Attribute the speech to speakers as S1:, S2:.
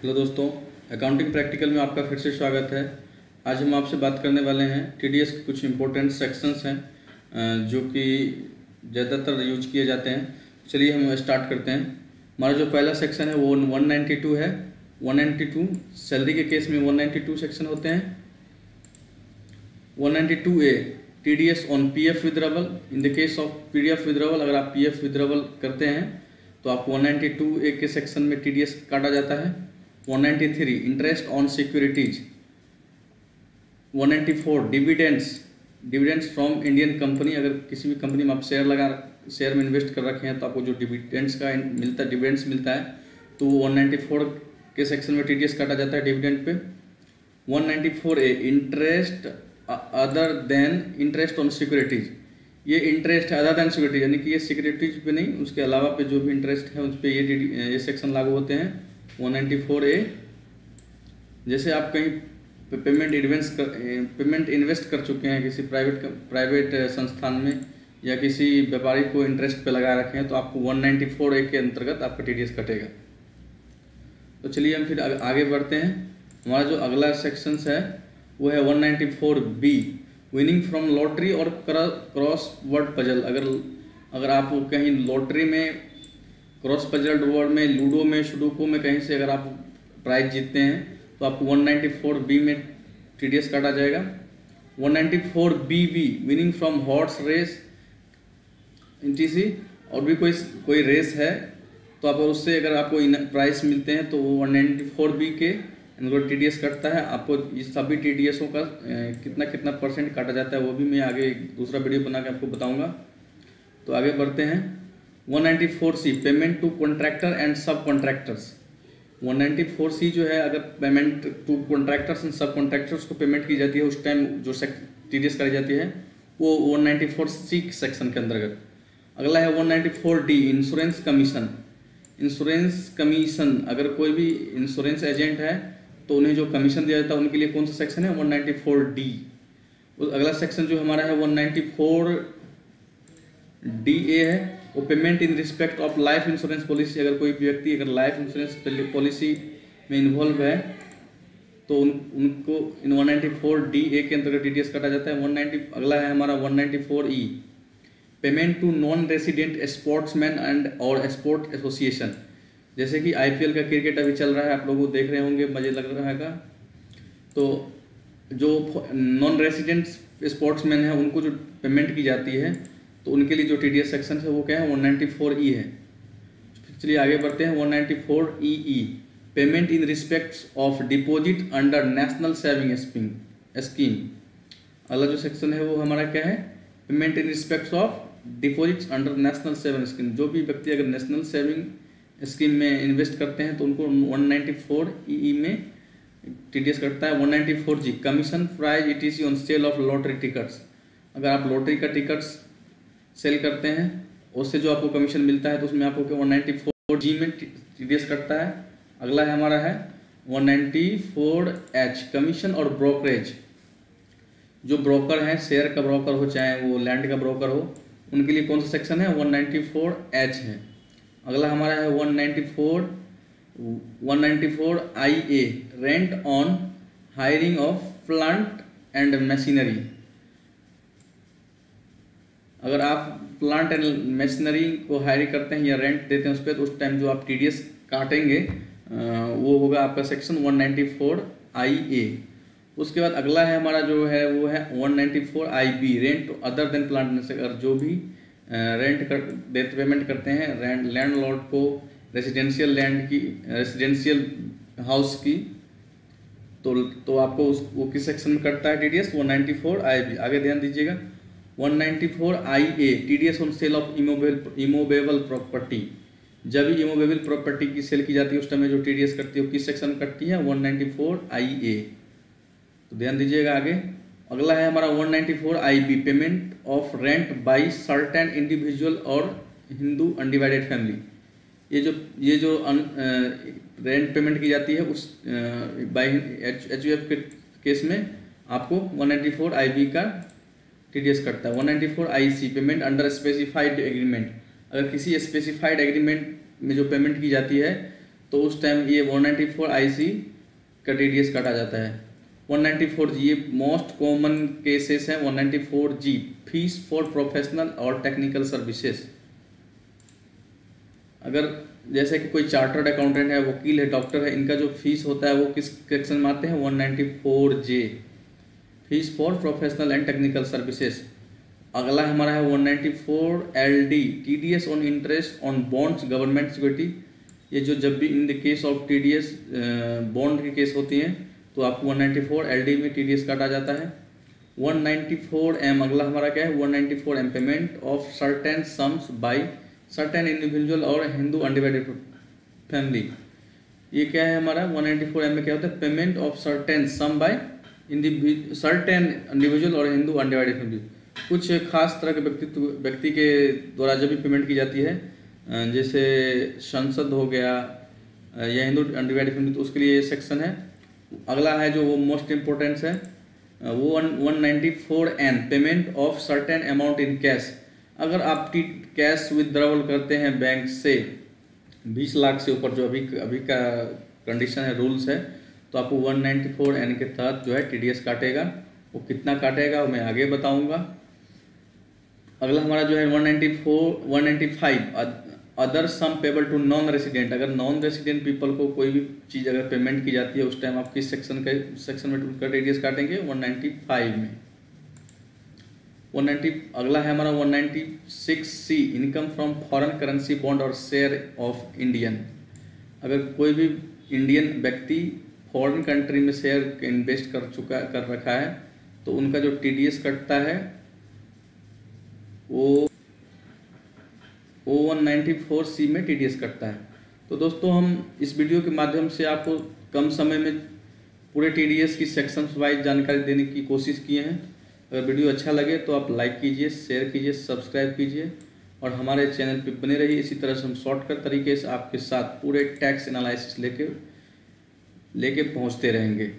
S1: Hello दोस्तों, accounting practical में आपका फिर से स्वागत है। आज हम आपसे बात करने वाले हैं टीडीएस के कुछ इंपॉर्टेंट सेक्शंस हैं जो कि ज़्यादातर यूज किए जाते हैं। चलिए हम स्टार्ट करते हैं। हमारा जो पहला सेक्शन है वो 192 है। 192 सैलरी के केस में 192 सेक्शन होते हैं। 192A TDS on PF withdrawal. In the case of PF withdrawal, अगर आप पीएफ विथड्रॉवल करते हैं तो आप 192A के सेक्शन में टीडीएस काटा जाता है। 193 interest on securities. 194 dividends from Indian company. अगर किसी भी कंपनी में आप शेयर में इन्वेस्ट कर रखे हैं तो आपको जो डिविडेंड्स का डिविडेंड्स मिलता है तो 194 के सेक्शन में टीडीएस काटा जाता है dividend pay. 194A interest other than interest on securities. ये इंटरेस्ट है अदर देन सिक्योरिटीज, यानी कि ये सिक्योरिटीज पे नहीं, उसके अलावा पे जो भी इंटरेस्ट है उस पर ये सेक्शन लागू होते हैं। 194A जैसे आप कहीं पेमेंट इन्वेस्ट कर चुके हैं किसी प्राइवेट संस्थान में या किसी व्यापारी को इंटरेस्ट पे लगा रखे हैं तो आपको 194A के अंतर्गत आपका टीडीएस कटेगा। तो चलिए हम फिर आगे बढ़ते हैं। हमारा जो अगला सेक्शन है वो है 194B विनिंग फ्रॉम लॉटरी और क्रॉस वर्ड पजल। अगर आप कहीं लॉटरी में, क्रॉस पजल वर्ड में, लूडो में, सुडोकू में कहीं से अगर आप प्राइज जीतते हैं तो आपको 194B में टीडीएस काटा जाएगा। 194BB winning from horse race etc। और भी कोई रेस है तो आप उससे अगर आपको प्राइज मिलते हैं तो वो 194B के टीडीएस कटता है। आपको इस सभी टीडीएसों का कितना परसेंट काटा जाता है वो भी मैं आगे दूसरा वीडियो बना के आपको बताऊंगा। तो आगे बढ़ते हैं। 194C payment to contractor and subcontractors. 194C जो है, अगर payment to contractors and subcontractors को पेमेंट की जाती है उस टाइम जो टीडीएस करी जाती है वो 194C सेक्शन के अंतर्गत। अगला है 194D insurance commission. Insurance commission, अगर कोई भी इंश्योरेंस एजेंट है तो उन्हें जो कमीशन दिया जाता है उनके लिए कौन सा सेक्शन है? 194D। अगला सेक्शन जो हमारा है 194DA है, वो payment in respect of life insurance policy. अगर कोई व्यक्ति अगर लाइफ इंश्योरेंस पॉलिसी में इन्वॉल्व है तो उनको इन 194DA के अंतर्गत टीडीएस काटा जाता है। अगला है हमारा 194E payment to non resident sportsman and और स्पोर्ट एसोसिएशन। जैसे कि आईपीएल का क्रिकेट अभी चल रहा है, आप लोग देख रहे होंगे, मजे लग रहा है। तो जो नॉन रेसिडेंट स्पोर्ट्समैन है उनको जो पेमेंट की जाती है तो उनके लिए जो टीडीएस सेक्शन है वो क्या है? 194E है। चलिए आगे बढ़ते हैं। 194EE payment in respect of deposit under national saving scheme. अगला जो सेक्शन है वो हमारा क्या है? Payment in respect of deposit under national saving scheme. जो भी व्यक्ति अगर नेशनल सेविंग स्कीम में इन्वेस्ट करते हैं तो उनको 194EE में टीडीएस कटता है। 194G commission prize ETC on sale of lottery tickets. अगर आप लॉटरी का टिकट्स सेल करते हैं उससे जो आपको कमीशन मिलता है तो उसमें आपको 194G में टीडीएस कटता है। अगला है हमारा है 194H कमीशन और ब्रोकरेज। जो ब्रोकर हैं, शेयर का ब्रोकर हो चाहे वो लैंड का ब्रोकर हो, उनके लिए कौन सा सेक्शन है? 194H है। अगला हमारा है 194IA rent on hiring of plant and machinery. अगर आप प्लांट एंड मशीनरी को हायर करते हैं या रेंट देते हैं उस पर तो उस टाइम जो आप टीडीएस काटेंगे वो होगा आपका सेक्शन 194IA। उसके बाद अगला है हमारा जो है वो है 194IB rent other than plant. अगर जो भी पेमेंट करते हैं लैंडलॉर्ड को रेसिडेंशियल हाउस की तो आपको वो किस सेक्शन में कटता है टीडीएस? 194IB। आगे ध्यान दीजिएगा। 194IA TDS on sale of immovable property. जब भी इमोवेबल प्रॉपर्टी की सेल की जाती है उस टाइम में जो टीडीएस कटती है वो किस सेक्शन में कटती है? 194IA। तो ध्यान दीजिएगा आगे। अगला है हमारा 194IB payment of rent by certain individual और हिंदू अनडिवाइडेड फैमिली। ये जो रेंट पेमेंट की जाती है उस बाय HUF के केस में आपको 194IB का टीडीएस कटता है। 194IC payment under specified agreement. अगर किसी स्पेसिफाइड एग्रीमेंट में जो पेमेंट की जाती है तो उस टाइम ये 194 IC का TDS काटा जाता है। 194G ये मोस्ट कॉमन केसेस हैं। 194G फीस फॉर प्रोफेशनल और टेक्निकल सर्विसेज। अगर जैसे कि कोई चार्टर्ड अकाउंटेंट है, वकील है, डॉक्टर है, इनका जो फीस होता है वो किस सेक्शन में आते हैं? 194J fees for professional and technical services. अगला हमारा है 194LD TDS on interest on bonds government security. ये जो जब भी in the case of TDS bond की केस होती हैं तो आपको 194LD में TDS काटा जाता है। 194M अगला हमारा क्या है? 194M payment of certain sums by certain individual और हिंदू अनडिवाइडेड फैमिली। ये क्या है हमारा? 194M में क्या होता है? Payment of certain sum by certain individual और हिंदू अनडिवाइडेड फैमिली। कुछ खास तरह के व्यक्ति के द्वारा जब भी पेमेंट की जाती है, जैसे संसद हो गया या हिंदू अनडिवाइडेड फैमिली, तो उसके लिए ये सेक्शन है। अगला है जो वो मोस्ट इम्पोर्टेंट है, वो 194N payment of certain amount in cash. अगर आप कैश विदड्रॉल करते हैं बैंक से 20 लाख से ऊपर, जो अभी का कंडीशन है, रूल्स है, तो आपको 194N के तहत जो है TDS काटेगा। वो कितना काटेगा वो मैं आगे बताऊंगा। अगला हमारा जो है 195 other sum payable to non resident. अगर नॉन रेसिडेंट पीपल को कोई भी चीज़ अगर पेमेंट की जाती है, उस टाइम आप किस सेक्शन में उनका TDS काटेंगे? 195 में। अगला है हमारा 196C income from foreign currency bond और शेयर ऑफ इंडियन। अगर कोई भी इंडियन व्यक्ति फॉरेन कंट्री में शेयर इन्वेस्ट कर रखा है तो उनका जो TDS कटता है वो 194C में TDS कटता है। तो दोस्तों, हम इस वीडियो के माध्यम से आपको कम समय में पूरे TDS की सेक्शंस वाइज जानकारी देने की कोशिश किए हैं। अगर वीडियो अच्छा लगे तो आप लाइक कीजिए, शेयर कीजिए, सब्सक्राइब कीजिए और हमारे चैनल पे बने रहिए। इसी तरह से हम शॉर्टकट तरीके से आपके साथ पूरे टैक्स एनालिसिस लेके पहुंचते रहेंगे।